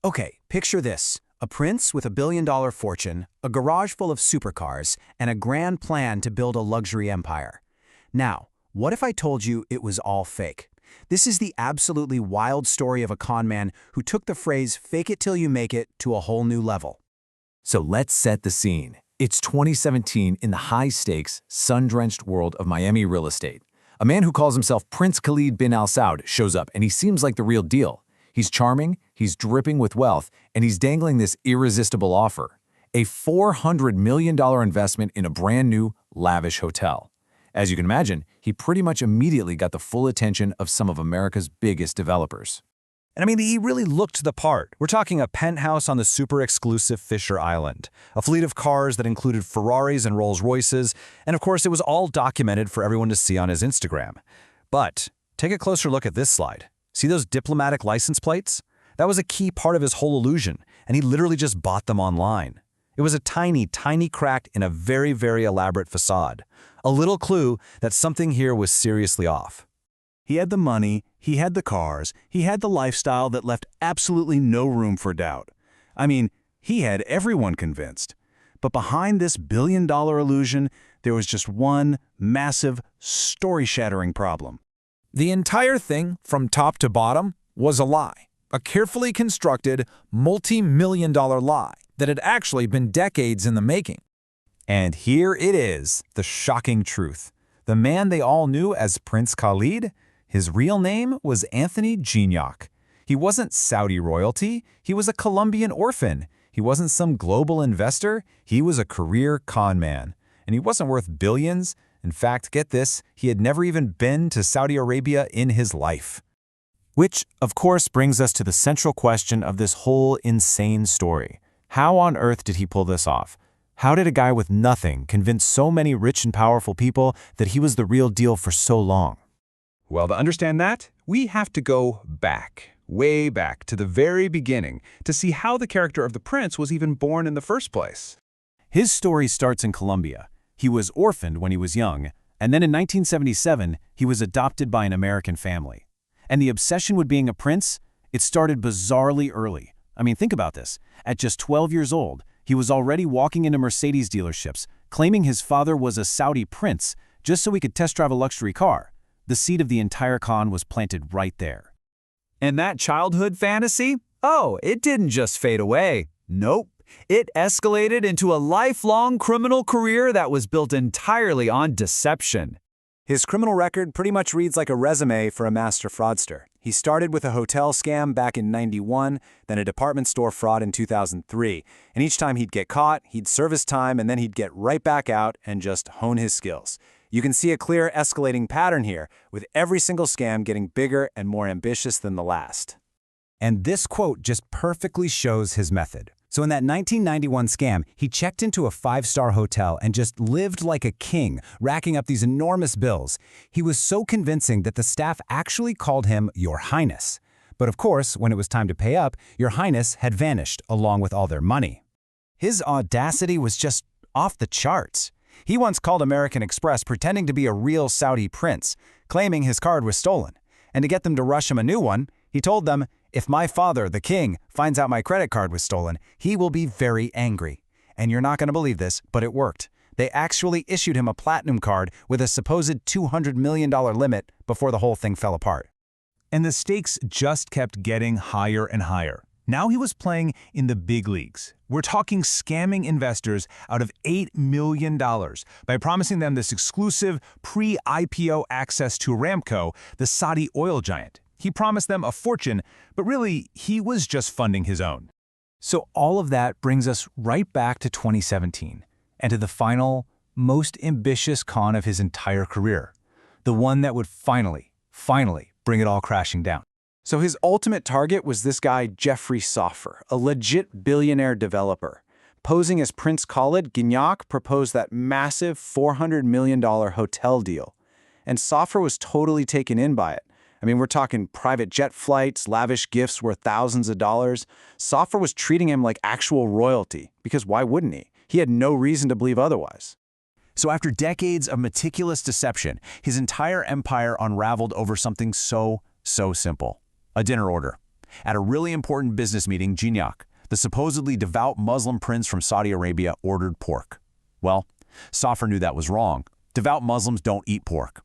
Okay, picture this. A prince with a billion-dollar fortune, a garage full of supercars, and a grand plan to build a luxury empire. Now, what if I told you it was all fake? This is the absolutely wild story of a con man who took the phrase "fake it till you make it" to a whole new level. So let's set the scene. It's 2017 in the high-stakes, sun-drenched world of Miami real estate. A man who calls himself Prince Khalid bin Al Saud shows up, and he seems like the real deal. He's charming, he's dripping with wealth, and he's dangling this irresistible offer: a $400 million investment in a brand new, lavish hotel. As you can imagine, he pretty much immediately got the full attention of some of America's biggest developers. And I mean, he really looked the part. We're talking a penthouse on the super exclusive Fisher Island, a fleet of cars that included Ferraris and Rolls-Royces, and of course it was all documented for everyone to see on his Instagram. But take a closer look at this slide. See those diplomatic license plates? That was a key part of his whole illusion, and he literally just bought them online. It was a tiny, tiny crack in a very, very elaborate facade. A little clue that something here was seriously off. He had the money, he had the cars, he had the lifestyle that left absolutely no room for doubt. I mean, he had everyone convinced. But behind this billion-dollar illusion, there was just one massive, story-shattering problem. The entire thing, from top to bottom, was a lie. A carefully constructed, multi-million-dollar lie that had actually been decades in the making. And here it is, the shocking truth. The man they all knew as Prince Khalid, his real name was Anthony Gignac. He wasn't Saudi royalty, he was a Colombian orphan. He wasn't some global investor, he was a career con man. And he wasn't worth billions. In fact, get this, he had never even been to Saudi Arabia in his life. Which, of course, brings us to the central question of this whole insane story. How on earth did he pull this off? How did a guy with nothing convince so many rich and powerful people that he was the real deal for so long? Well, to understand that, we have to go back, way back to the very beginning to see how the character of the prince was even born in the first place. His story starts in Colombia. He was orphaned when he was young, and then in 1977, he was adopted by an American family. And the obsession with being a prince, it started bizarrely early. I mean, think about this. At just 12 years old, he was already walking into Mercedes dealerships, claiming his father was a Saudi prince just so he could test drive a luxury car. The seed of the entire con was planted right there. And that childhood fantasy? Oh, it didn't just fade away. Nope. It escalated into a lifelong criminal career that was built entirely on deception. His criminal record pretty much reads like a resume for a master fraudster. He started with a hotel scam back in '91, then a department store fraud in 2003. And each time he'd get caught, he'd serve his time, and then he'd get right back out and just hone his skills. You can see a clear escalating pattern here, with every single scam getting bigger and more ambitious than the last. And this quote just perfectly shows his method. So in that 1991 scam, he checked into a 5-star hotel and just lived like a king, racking up these enormous bills. He was so convincing that the staff actually called him Your Highness. But of course, when it was time to pay up, Your Highness had vanished along with all their money. His audacity was just off the charts. He once called American Express pretending to be a real Saudi prince, claiming his card was stolen. And to get them to rush him a new one, he told them, "If my father, the king, finds out my credit card was stolen, he will be very angry." And you're not going to believe this, but it worked. They actually issued him a platinum card with a supposed $200 million limit before the whole thing fell apart. And the stakes just kept getting higher and higher. Now he was playing in the big leagues. We're talking scamming investors out of $8 million by promising them this exclusive pre-IPO access to Aramco, the Saudi oil giant. He promised them a fortune, but really, he was just funding his own. So all of that brings us right back to 2017, and to the final, most ambitious con of his entire career. The one that would finally bring it all crashing down. So his ultimate target was this guy, Jeffrey Soffer, a legit billionaire developer. Posing as Prince Khalid, Gignac proposed that massive $400 million hotel deal. And Soffer was totally taken in by it. I mean, we're talking private jet flights, lavish gifts worth thousands of dollars. Soffer was treating him like actual royalty, because why wouldn't he? He had no reason to believe otherwise. So after decades of meticulous deception, his entire empire unraveled over something so simple: a dinner order. At a really important business meeting, Gignac, the supposedly devout Muslim prince from Saudi Arabia, ordered pork. Well, Safar knew that was wrong. Devout Muslims don't eat pork.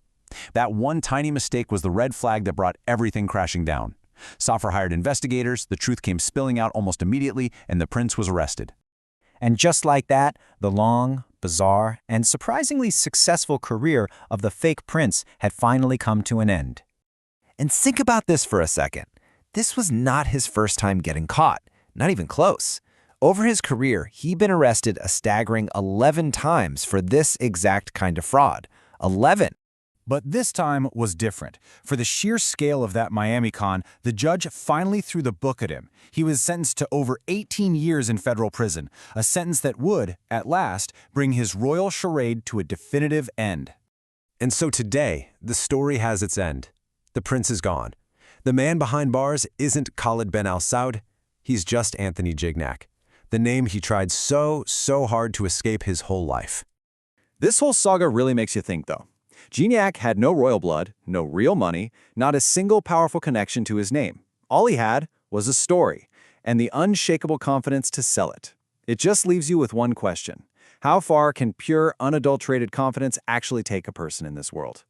That one tiny mistake was the red flag that brought everything crashing down. Safar hired investigators, the truth came spilling out almost immediately, and the prince was arrested. And just like that, the long, bizarre, and surprisingly successful career of the fake prince had finally come to an end. And think about this for a second. This was not his first time getting caught, not even close. Over his career, he'd been arrested a staggering 11 times for this exact kind of fraud. 11! But this time was different. For the sheer scale of that Miami con, the judge finally threw the book at him. He was sentenced to over 18 years in federal prison, a sentence that would, at last, bring his royal charade to a definitive end. And so today, the story has its end. The prince is gone. The man behind bars isn't Khalid bin al-Saud. He's just Anthony Gignac, the name he tried so hard to escape his whole life. This whole saga really makes you think, though. Gignac had no royal blood, no real money, not a single powerful connection to his name. All he had was a story, and the unshakable confidence to sell it. It just leaves you with one question. How far can pure, unadulterated confidence actually take a person in this world?